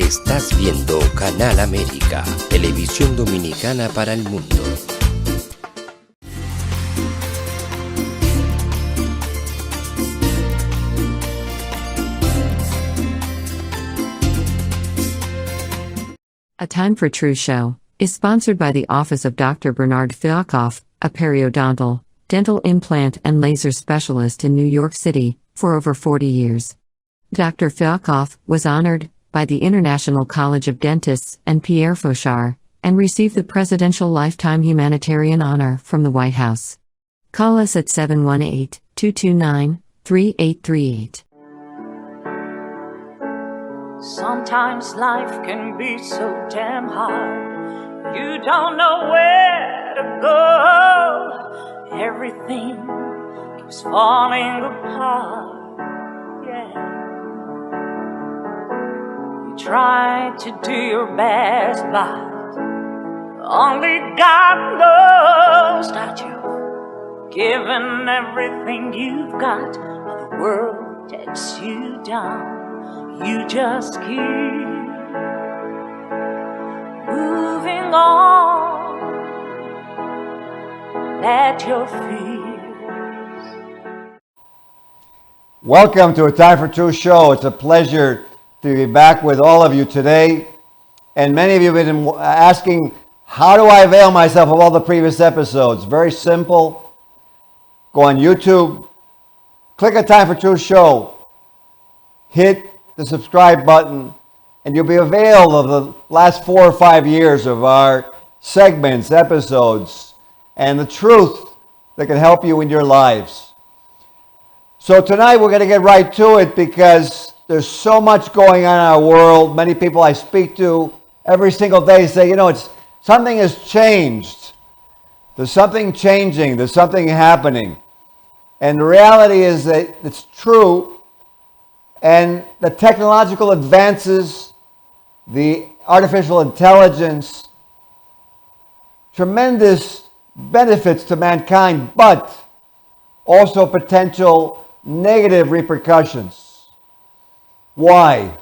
Estás viendo Canal América, televisión dominicana para el mundo. A Time for Truth show is sponsored by the Office of Dr. Bernard Fialkoff, a periodontal, dental implant and laser specialist in New York City, for over 40 years. Dr. Fialkoff was honored by the International College of Dentists and Pierre Fauchard, and received the Presidential Lifetime Humanitarian Honor from the White House. Call us at 718-229-3838. Sometimes life can be so damn hard, you don't know where to go. Everything keeps falling apart, yeah. You try to do your best, but only God knows that you've given everything you've got, but the world takes you down. You just keep moving on. Let your fears. Welcome to A Time for Truth show. It's a pleasure to be back with all of you today. And many of you have been asking, how do I avail myself of all the previous episodes? Very simple. Go on YouTube, click A Time for Truth show, hit the subscribe button, and you'll be availed of the last 4 or 5 years of our segments, episodes, and the truth that can help you in your lives. So tonight we're going to get right to it because there's so much going on in our world. Many people I speak to every single day say, something has changed. There's something changing. There's something happening. And the reality is that it's true. And the technological advances, the artificial intelligence, tremendous benefits to mankind, but also potential negative repercussions. Why?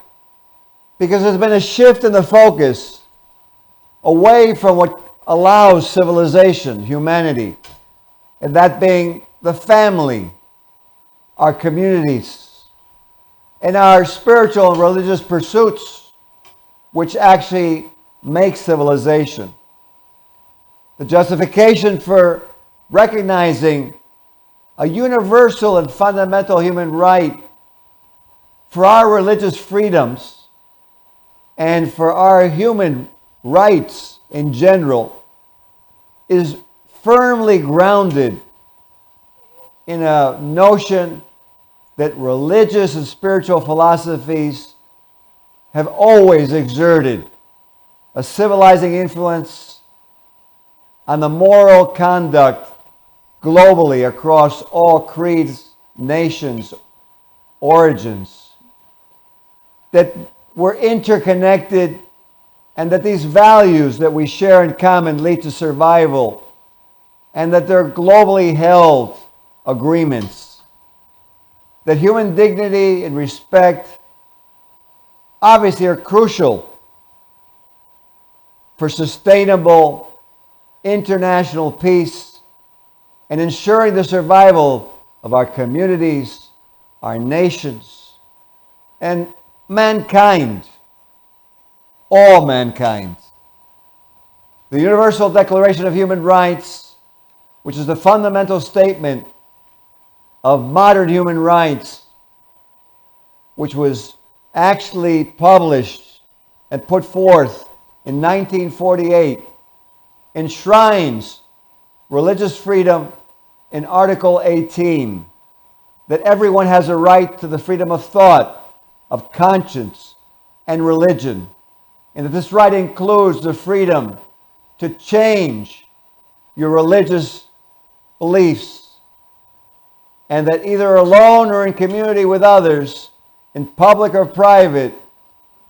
Because there's been a shift in the focus away from what allows civilization, humanity, and that being the family, our communities, and our spiritual and religious pursuits, which actually make civilization. The justification for recognizing a universal and fundamental human right for our religious freedoms and for our human rights in general is firmly grounded in a notion that religious and spiritual philosophies have always exerted a civilizing influence on the moral conduct globally across all creeds, nations, origins. That we're interconnected and that these values that we share in common lead to survival, and that they're globally held agreements. That human dignity and respect obviously are crucial for sustainable international peace and ensuring the survival of our communities, our nations, and mankind, all mankind. The Universal Declaration of Human Rights, which is the fundamental statement of modern human rights, which was actually published and put forth in 1948, enshrines religious freedom in Article 18, that everyone has a right to the freedom of thought, of conscience, and religion, and that this right includes the freedom to change your religious beliefs, and that either alone or in community with others, in public or private,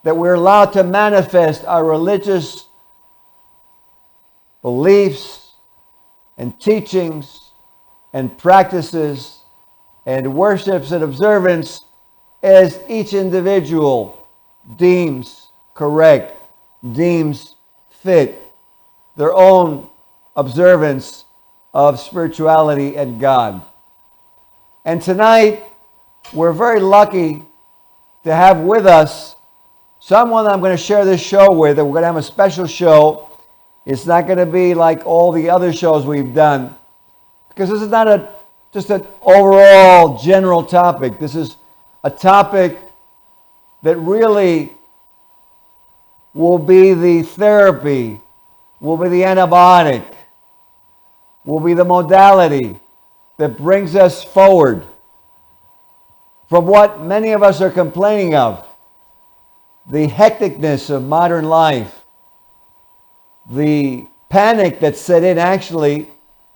that we're allowed to manifest our religious beliefs and teachings and practices and worships and observance as each individual deems correct, deems fit, their own observance of spirituality and God. And tonight, we're very lucky to have with us someone I'm going to share this show with, and we're going to have a special show. It's not going to be like all the other shows we've done, because this is not just an overall general topic. This is a topic that really will be the therapy, will be the antibiotic, will be the modality that brings us forward from what many of us are complaining of, the hecticness of modern life, the panic that set in actually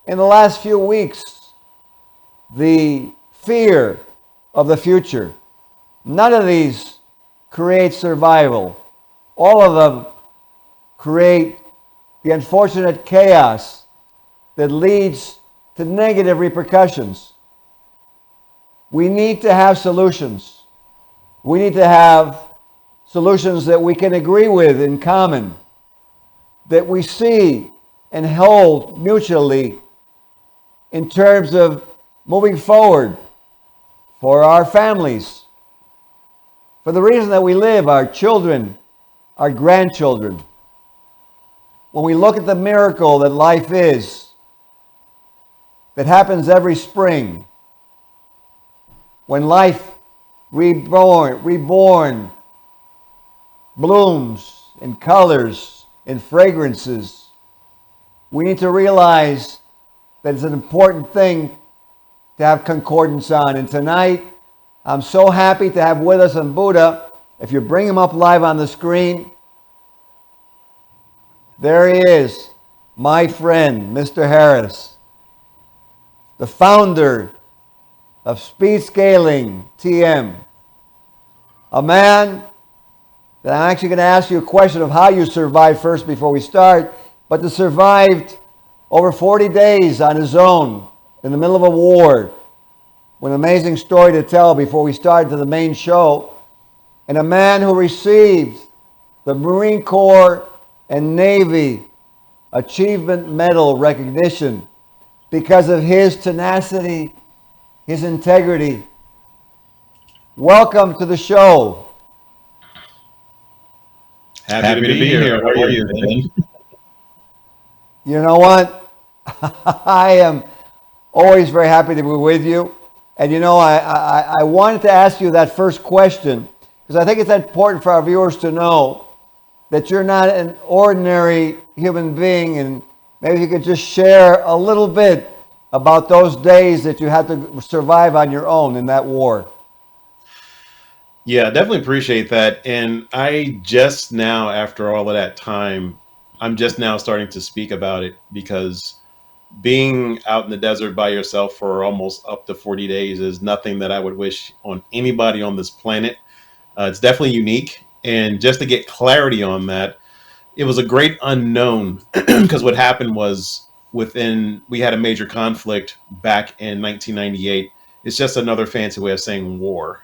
in the last few weeks, the fear of the future. None of these create survival. All of them create the unfortunate chaos that leads to negative repercussions. We need to have solutions. We need to have solutions that we can agree with in common, that we see and hold mutually in terms of moving forward for our families, for the reason that we live, our children, our grandchildren. When we look at the miracle that life is, that happens every spring, when life reborn, blooms in colors, in fragrances, we need to realize that it's an important thing to have concordance on. And tonight, I'm so happy to have with us on Buddha. If you bring him up live on the screen, there he is, my friend, Mr. Harris, the founder of Speed Scaling TM, a man that I'm actually going to ask you a question of how you survived first before we start, but to survived over 40 days on his own in the middle of a war, with an amazing story to tell before we start to the main show, and a man who received the Marine Corps and Navy Achievement Medal recognition because of his tenacity, his integrity. Welcome to the show. Happy to be here. How are you, Ben? You know what? I am always very happy to be with you. And you know, I wanted to ask you that first question because I think it's important for our viewers to know that you're not an ordinary human being, and maybe you could just share a little bit about those days that you had to survive on your own in that war. Yeah, definitely appreciate that. And I just now, after all of that time, I'm just now starting to speak about it because being out in the desert by yourself for almost up to 40 days is nothing that I would wish on anybody on this planet. It's definitely unique. And just to get clarity on that, it was a great unknown because what happened was we had a major conflict back in 1998. It's just another fancy way of saying war.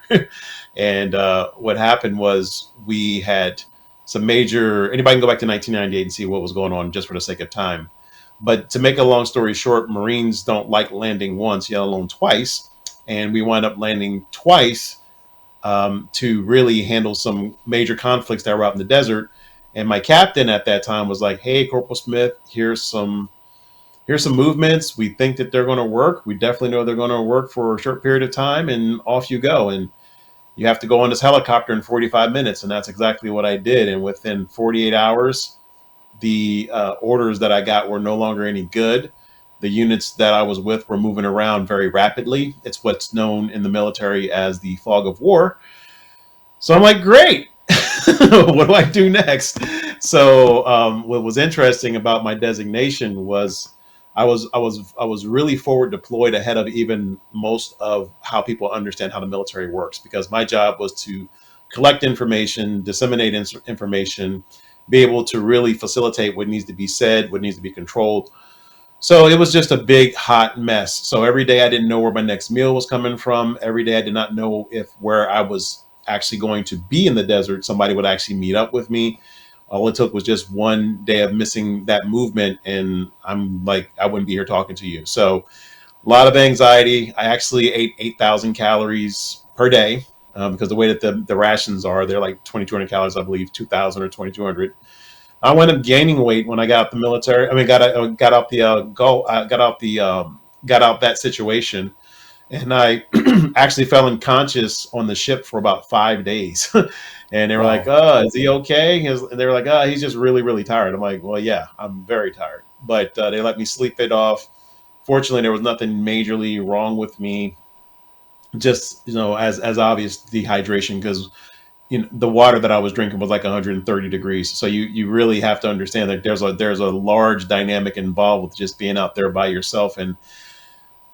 And what happened was we had some major, anybody can go back to 1998 and see what was going on just for the sake of time. But to make a long story short, Marines don't like landing once, yet alone twice. And we wound up landing twice to really handle some major conflicts that were out in the desert. And my captain at that time was like, "Hey, Corporal Smith, here's some movements. We think that they're going to work. We definitely know they're going to work for a short period of time, and off you go. And you have to go on this helicopter in 45 minutes. And that's exactly what I did. And within 48 hours, the orders that I got were no longer any good. The units that I was with were moving around very rapidly. It's what's known in the military as the fog of war. So I'm like, great. What do I do next? So what was interesting about my designation was I was really forward deployed ahead of even most of how people understand how the military works, because my job was to collect information, disseminate information, be able to really facilitate what needs to be said, what needs to be controlled. So it was just a big hot mess. So every day I didn't know where my next meal was coming from. Every day I did not know if where I was actually going to be in the desert, somebody would actually meet up with me. All it took was just one day of missing that movement, and I'm like, I wouldn't be here talking to you. So a lot of anxiety. I actually ate 8,000 calories per day because the way that the rations are, they're like 2,200 calories, I believe, 2,000 or 2,200. I wound up gaining weight when I got out the military. I mean, got out the got out that situation, and I actually fell unconscious on the ship for about 5 days. And they were like, Wow. "Oh, is he okay?" They were like, "Oh, he's just really, really tired." I'm like, "Well, yeah, I'm very tired," but they let me sleep it off. Fortunately, there was nothing majorly wrong with me. Just as obvious dehydration, because the water that I was drinking was like 130 degrees. So you really have to understand that there's a large dynamic involved with just being out there by yourself. And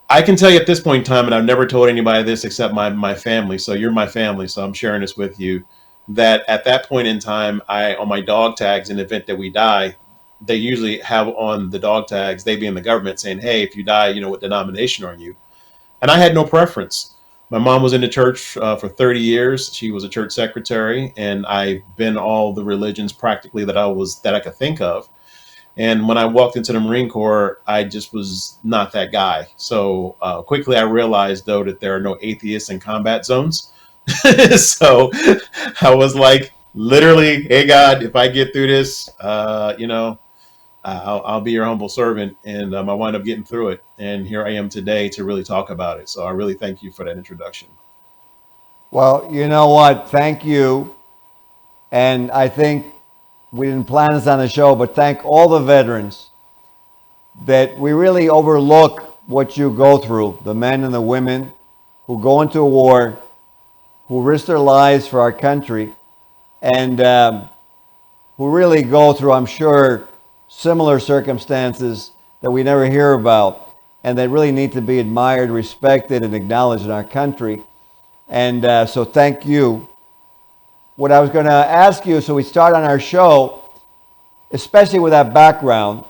I can tell you at this point in time, and I've never told anybody this except my family. So you're my family, so I'm sharing this with you. That at that point in time, on my dog tags, in the event that we die, they usually have on the dog tags, they being the government, saying, "Hey, if you die, what denomination are you?" And I had no preference. My mom was in the church for 30 years. She was a church secretary, and I've been all the religions practically that I could think of. And when I walked into the Marine Corps, I just was not that guy. So quickly I realized, though, that there are no atheists in combat zones. So I was like, literally, "Hey, God, if I get through this, I'll be your humble servant." And I wound up getting through it. And here I am today to really talk about it. So I really thank you for that introduction. Well, you know what? Thank you. And I think we didn't plan this on the show, but thank all the veterans that we really overlook what you go through, the men and the women who go into a war, who risk their lives for our country, and who really go through, I'm sure, similar circumstances that we never hear about and that really need to be admired, respected, and acknowledged in our country. And so thank you. What I was going to ask you, so we start on our show, especially with that background,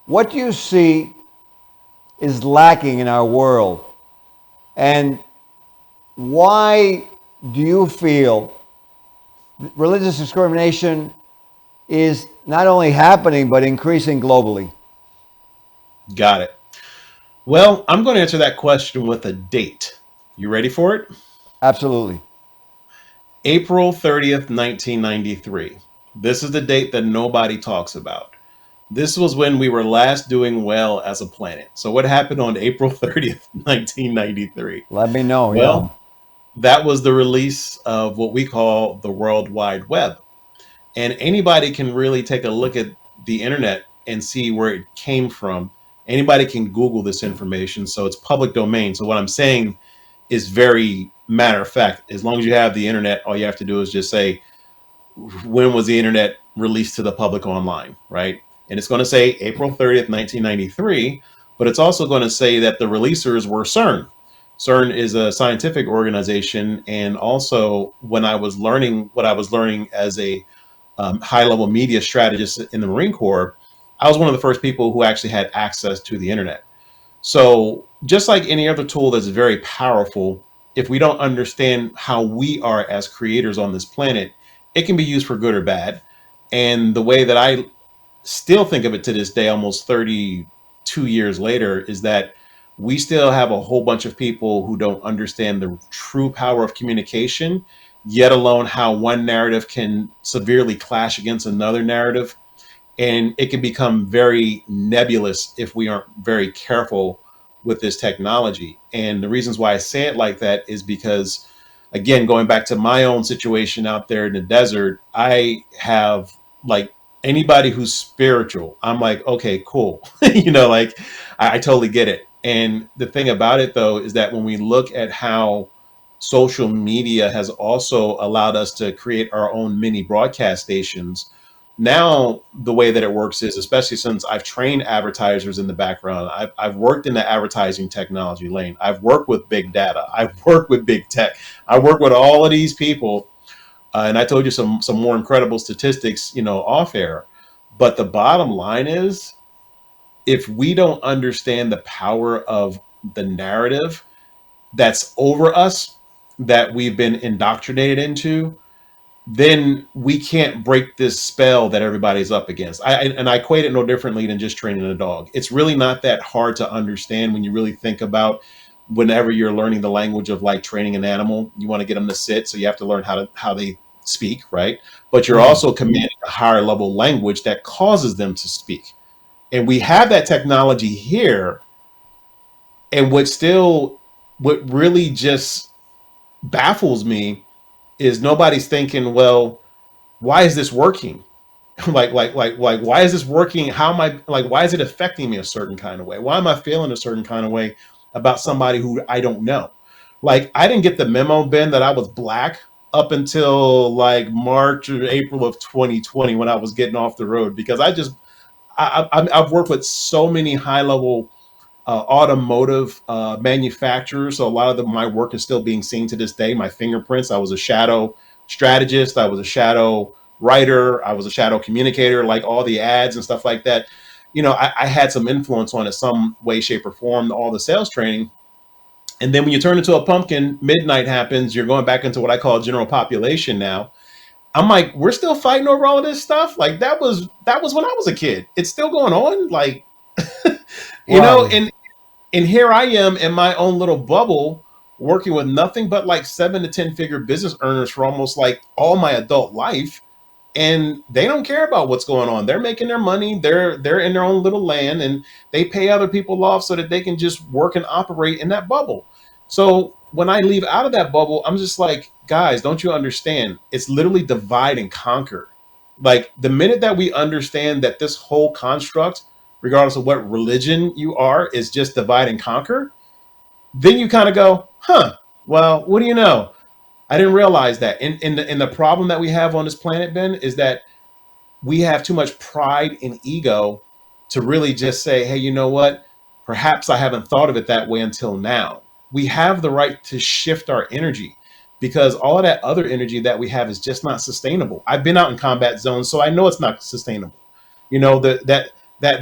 what do you see is lacking in our world? And why do you feel religious discrimination is not only happening, but increasing globally? Got it. Well, I'm going to answer that question with a date. You ready for it? Absolutely. April 30th, 1993. This is the date that nobody talks about. This was when we were last doing well as a planet. So what happened on April 30th, 1993? Let me know, yeah. Well, that was the release of what we call the World Wide Web. And anybody can really take a look at the internet and see where it came from. Anybody can Google this information. So it's public domain. So what I'm saying is very matter of fact. As long as you have the internet, all you have to do is just say, when was the internet released to the public online, right? And it's going to say April 30th, 1993, but it's also going to say that the releasers were CERN. CERN is a scientific organization. And also when I was learning what I was learning as a high-level media strategist in the Marine Corps, I was one of the first people who actually had access to the internet. So just like any other tool that's very powerful, if we don't understand how we are as creators on this planet, it can be used for good or bad. And the way that I still think of it to this day, almost 32 years later, is that we still have a whole bunch of people who don't understand the true power of communication, yet alone how one narrative can severely clash against another narrative. And it can become very nebulous if we aren't very careful with this technology. And the reasons why I say it like that is because, again, going back to my own situation out there in the desert, I have, like, anybody who's spiritual, I'm like, okay, cool. Like I totally get it. And the thing about it, though, is that when we look at how social media has also allowed us to create our own mini broadcast stations, now the way that it works is, especially since I've trained advertisers in the background, I've worked in the advertising technology lane, I've worked with big data, I've worked with big tech, I work with all of these people, and I told you some more incredible statistics, off air. But the bottom line is, if we don't understand the power of the narrative that's over us, that we've been indoctrinated into, then we can't break this spell that everybody's up against. And I equate it no differently than just training a dog. It's really not that hard to understand when you really think about whenever you're learning the language of like training an animal. You want to get them to sit, so you have to learn how they speak, right? But you're also commanding a higher level language that causes them to speak. And we have that technology here. And what really just baffles me is nobody's thinking, well, why is this working? like, why is this working? How am I, like, why is it affecting me a certain kind of way? Why am I feeling a certain kind of way about somebody who I don't know? Like, I didn't get the memo, Ben, that I was Black up until like March or April of 2020 when I was getting off the road, because I've worked with so many high level automotive manufacturers. So a lot of my work is still being seen to this day. My fingerprints. I was a shadow strategist. I was a shadow writer. I was a shadow communicator, like all the ads and stuff like that. You know, I had some influence on it some way, shape, or form, all the sales training. And then when you turn into a pumpkin, midnight happens. You're going back into what I call general population now. I'm like, we're still fighting over all of this stuff. Like that was when I was a kid. It's still going on. Like, you know, Wow. and here I am in my own little bubble working with nothing but like 7 to 10 figure business earners for almost like all my adult life. And they don't care about what's going on. They're making their money. They're in their own little land, and they pay other people off so that they can just work and operate in that bubble. So when I leave out of that bubble, I'm just like, guys, don't you understand? It's literally divide and conquer. Like the minute that we understand that this whole construct, regardless of what religion you are, is just divide and conquer, then you kind of go, huh, well, what do you know? I didn't realize that. In the problem that we have on this planet, Ben, is that we have too much pride and ego to really just say, hey, you know what? Perhaps I haven't thought of it that way until now. We have the right to shift our energy, because all of that other energy that we have is just not sustainable. I've been out in combat zones, so I know it's not sustainable. You know, that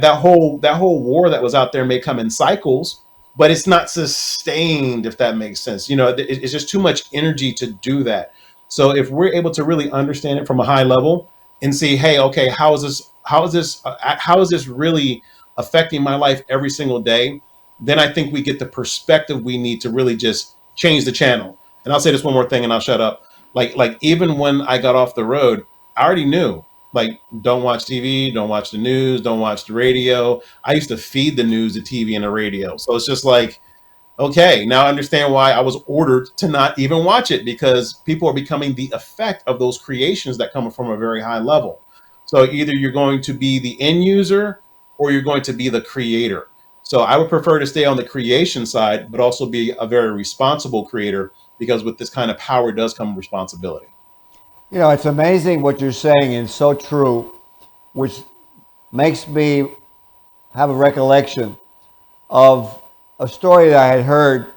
whole war that was out there may come in cycles, but it's not sustained, if that makes sense. You know, it's just too much energy to do that. So if we're able to really understand it from a high level and see, hey, okay, how is this really affecting my life every single day? Then I think we get the perspective we need to really just change the channel. And I'll say this one more thing and I'll shut up. Like even when I got off the road, I already knew, like, don't watch TV, don't watch the news, don't watch the radio. I used to feed the news, the TV, and the radio. So it's just like, okay, now I understand why I was ordered to not even watch it, because people are becoming the effect of those creations that come from a very high level. So either you're going to be the end user or you're going to be the creator. So I would prefer to stay on the creation side, but also be a very responsible creator, because with this kind of power does come responsibility. You know, it's amazing what you're saying, and so true, which makes me have a recollection of a story that I had heard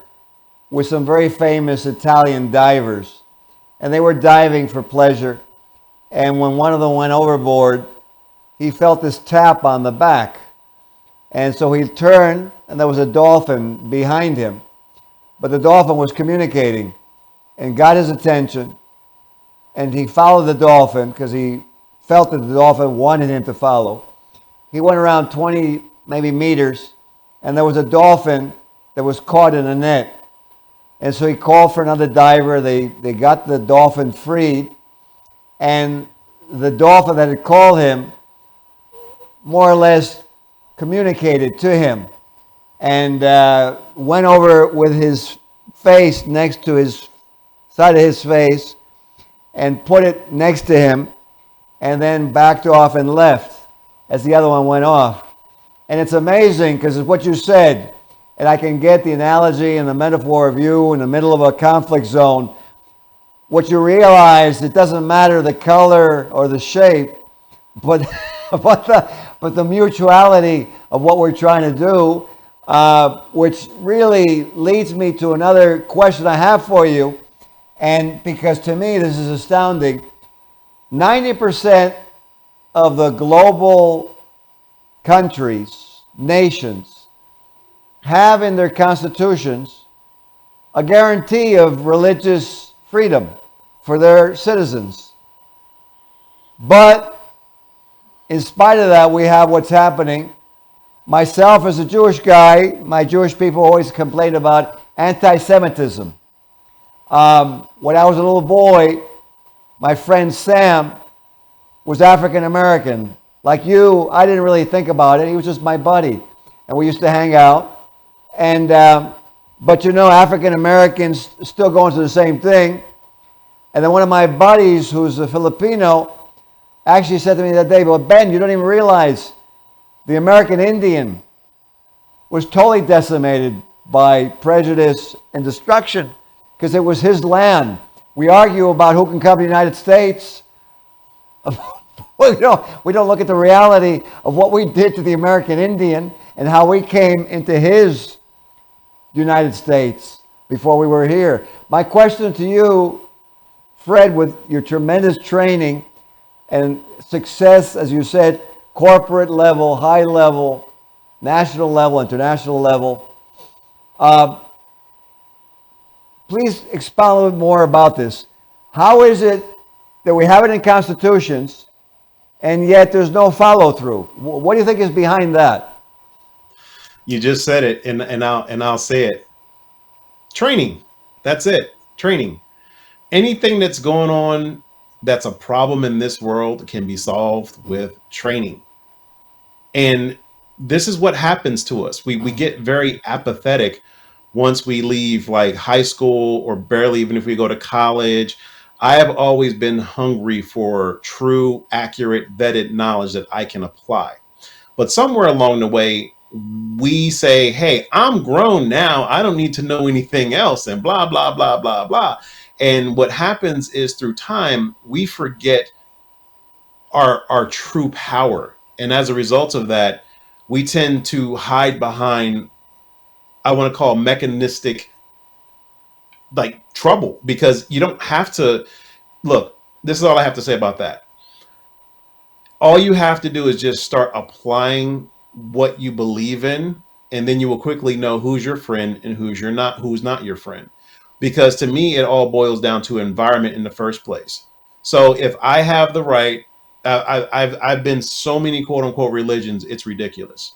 with some very famous Italian divers. And they were diving for pleasure. And when one of them went overboard, he felt this tap on the back. And so he turned, and there was a dolphin behind him. But the dolphin was communicating and got his attention. And he followed the dolphin because he felt that the dolphin wanted him to follow. He went around 20 maybe meters, and there was a dolphin that was caught in a net. And so he called for another diver. They got the dolphin freed, and the dolphin that had called him more or less communicated to him, and went over with his face next to his side of his face and put it next to him, and then backed off and left as the other one went off. And it's amazing because it's what you said, and I can get the analogy and the metaphor of you in the middle of a conflict zone. What you realize, it doesn't matter the color or the shape, but but the mutuality of what we're trying to do, which really leads me to another question I have for you. And because to me this is astounding, 90% of the global countries, nations, have in their constitutions a guarantee of religious freedom for their citizens. But in spite of that, we have what's happening. Myself, as a Jewish guy, my Jewish people always complain about anti-Semitism. When I was a little boy, my friend Sam was African American. Like you, I didn't really think about it. He was just my buddy. And we used to hang out. And, but you know, African Americans still going through the same thing. And then one of my buddies, who's a Filipino, actually said to me that day, "Well, Ben, you don't even realize the American Indian was totally decimated by prejudice and destruction because it was his land. We argue about who can come to the United States. we don't look at the reality of what we did to the American Indian and how we came into his United States before we were here." My question to you, Fred, with your tremendous training and success, as you said, corporate level, high level, national level, international level, please expound a little bit more about this. How is it that we have it in constitutions and yet there's no follow through? What do you think is behind that? You just said it, and I'll say it. Training. That's it. Training. Anything that's going on that's a problem in this world can be solved with training. And this is what happens to us. We get very apathetic once we leave like high school, or barely even if we go to college. I have always been hungry for true, accurate, vetted knowledge that I can apply. But somewhere along the way, we say, "Hey, I'm grown now. I don't need to know anything else," and blah, blah, blah, blah, blah. And what happens is through time, we forget our true power. And as a result of that, we tend to hide behind, I want to call mechanistic like trouble, because you don't have to look. This is all I have to say about that. All you have to do is just start applying what you believe in, and then you will quickly know who's your friend and who's not your friend. Because to me, it all boils down to environment in the first place. So if I have the right, I've been so many quote unquote religions, it's ridiculous.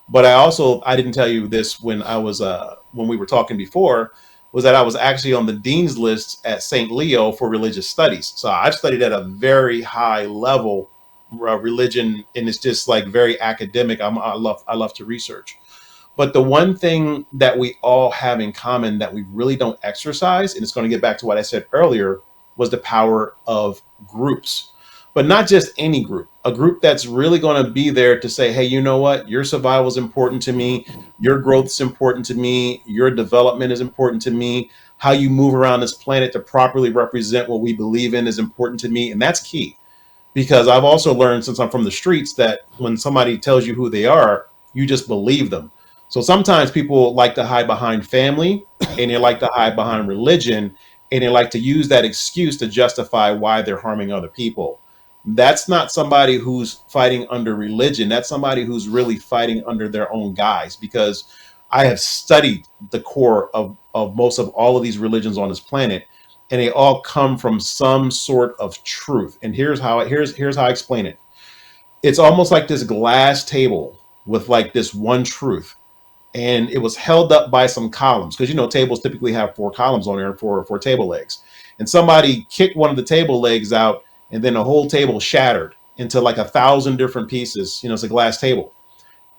But I didn't tell you this when when we were talking before, was that I was actually on the dean's list at St. Leo for religious studies. So I've studied at a very high level religion, and it's just like very academic. I love to research. But the one thing that we all have in common that we really don't exercise, and it's going to get back to what I said earlier, was the power of groups. But not just any group, a group that's really going to be there to say, "Hey, you know what? Your survival is important to me. Your growth is important to me. Your development is important to me. How you move around this planet to properly represent what we believe in is important to me." And that's key. Because I've also learned, since I'm from the streets, that when somebody tells you who they are, you just believe them. So sometimes people like to hide behind family, and they like to hide behind religion, and they like to use that excuse to justify why they're harming other people. That's not somebody who's fighting under religion. That's somebody who's really fighting under their own guise, because I have studied the core of most of all of these religions on this planet, and they all come from some sort of truth. And here's how I explain it. It's almost like this glass table with like this one truth, and it was held up by some columns, because tables typically have 4 columns on there for table legs. And somebody kicked one of the table legs out, and then the whole table shattered into like 1,000 different pieces. It's a glass table.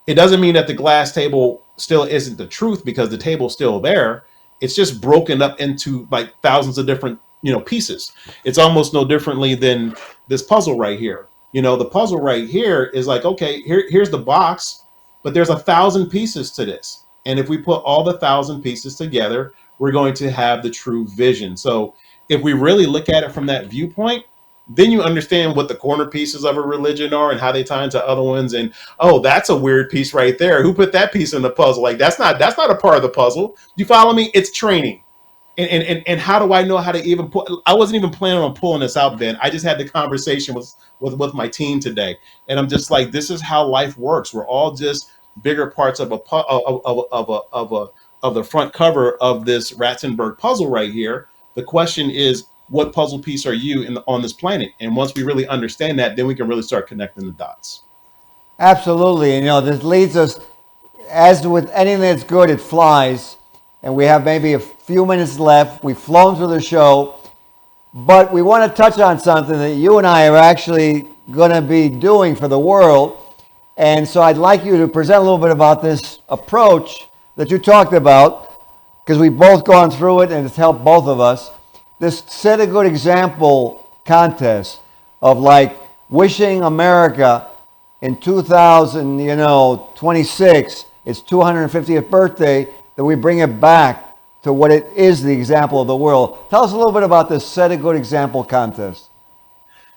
It doesn't mean that the glass table still isn't the truth, because the table's still there. It's just broken up into like thousands of different, pieces. It's almost no differently than this puzzle right here. The puzzle right here is like, okay, here's the box, but there's 1,000 pieces to this. And if we put all the 1,000 pieces together, we're going to have the true vision. So if we really look at it from that viewpoint, then you understand what the corner pieces of a religion are and how they tie into other ones. And, oh, that's a weird piece right there. Who put that piece in the puzzle? Like, that's not a part of the puzzle. You follow me? It's training. And how do I know how to even put? I wasn't even planning on pulling this out, Ben. I just had the conversation with my team today, and I'm just like, this is how life works. We're all just bigger parts of of the front cover of this Ratzenberg puzzle right here. The question is, what puzzle piece are you on this planet? And once we really understand that, then we can really start connecting the dots. Absolutely. And, this leads us, as with anything that's good, it flies. And we have maybe a few minutes left. We've flown through the show. But we want to touch on something that you and I are actually going to be doing for the world. And so I'd like you to present a little bit about this approach that you talked about, because we've both gone through it and it's helped both of us. This set a good example contest of like wishing America in 2026, its 250th birthday, that we bring it back to what it is, the example of the world. Tell us a little bit about this set a good example contest.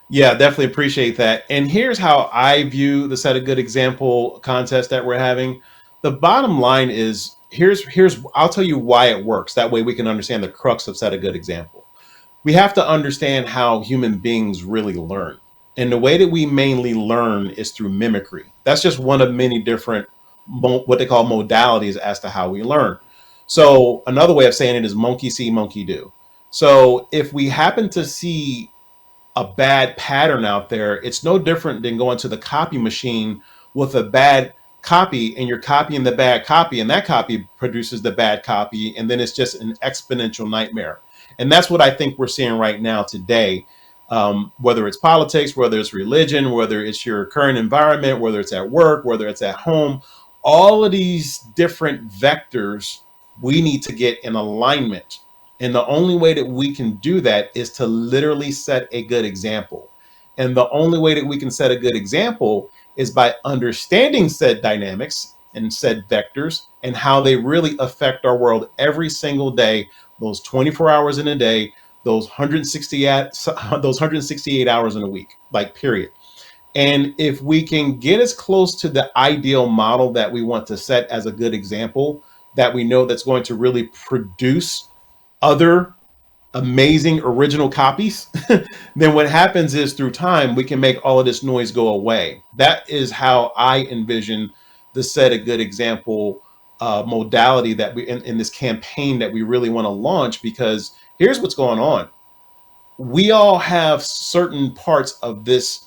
Yeah, definitely appreciate that. And here's how I view the set a good example contest that we're having. The bottom line is, here's I'll tell you why it works. That way we can understand the crux of set a good example. We have to understand how human beings really learn. And the way that we mainly learn is through mimicry. That's just one of many different, what they call modalities as to how we learn. So another way of saying it is monkey see, monkey do. So if we happen to see a bad pattern out there, it's no different than going to the copy machine with a bad copy, and you're copying the bad copy, and that copy produces the bad copy, and then it's just an exponential nightmare. And that's what I think we're seeing right now today, whether it's politics, whether it's religion, whether it's your current environment, whether it's at work, whether it's at home, all of these different vectors, we need to get in alignment. And the only way that we can do that is to literally set a good example. And the only way that we can set a good example is by understanding said dynamics and said vectors and how they really affect our world every single day, those 24 hours in a day, those 168 hours in a week, like period. And if we can get as close to the ideal model that we want to set as a good example, that we know that's going to really produce other amazing original copies, then what happens is through time, we can make all of this noise go away. That is how I envision the set a good example modality that we in this campaign that we really want to launch, because here's what's going on. We all have certain parts of this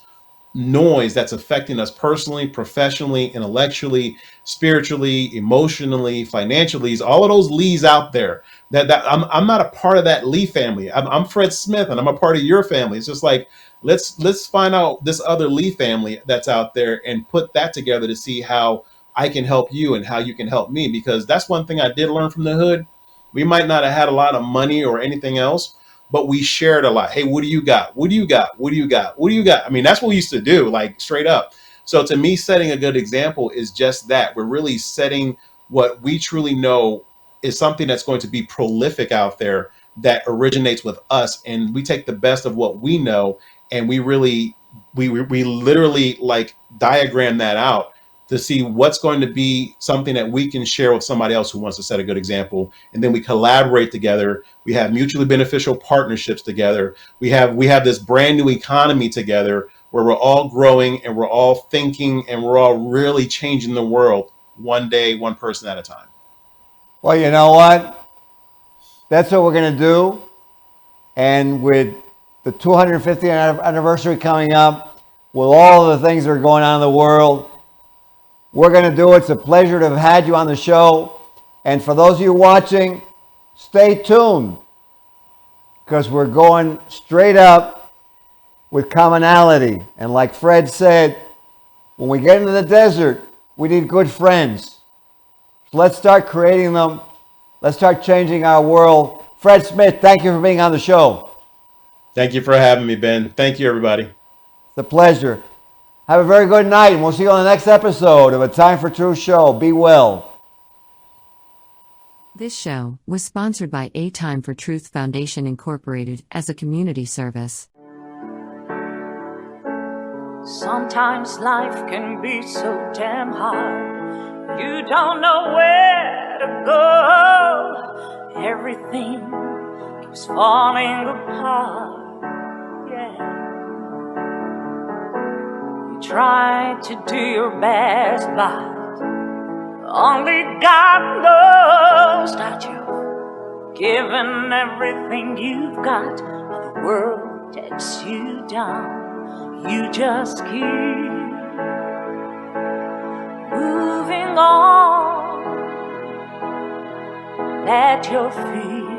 noise that's affecting us personally, professionally, intellectually, spiritually, emotionally, financially. All of those Lees out there that I'm not a part of that Lee family. I'm Fred Smith, and I'm a part of your family. It's just like, let's find out this other Lee family that's out there and put that together to see how I can help you and how you can help me. Because that's one thing I did learn from the hood. We might not have had a lot of money or anything else, but we shared a lot. Hey, what do you got? What do you got? What do you got? What do you got? I mean, that's what we used to do, like straight up. So to me, setting a good example is just that. We're really setting what we truly know is something that's going to be prolific out there, that originates with us. And we take the best of what we know, and we literally like diagram that out to see what's going to be something that we can share with somebody else who wants to set a good example. And then we collaborate together. We have mutually beneficial partnerships together. We have this brand new economy together where we're all growing and we're all thinking and we're all really changing the world one day, one person at a time. Well, you know what? That's what we're going to do. And with the 250th anniversary coming up, with all of the things that are going on in the world, we're going to do it. It's a pleasure to have had you on the show. And for those of you watching, stay tuned, because we're going straight up with commonality. And like Fred said, when we get into the desert, we need good friends. So let's start creating them. Let's start changing our world. Fred Smith, thank you for being on the show. Thank you for having me, Ben. Thank you, everybody. It's a pleasure. Have a very good night, and we'll see you on the next episode of A Time for Truth show. Be well. This show was sponsored by A Time for Truth Foundation Incorporated as a community service. Sometimes life can be so damn hard. You don't know where to go. Everything keeps falling apart. Yeah. You try to do your best, but Only God knows that you've given everything you've got, but the world takes you down. You just keep moving on. Let your feet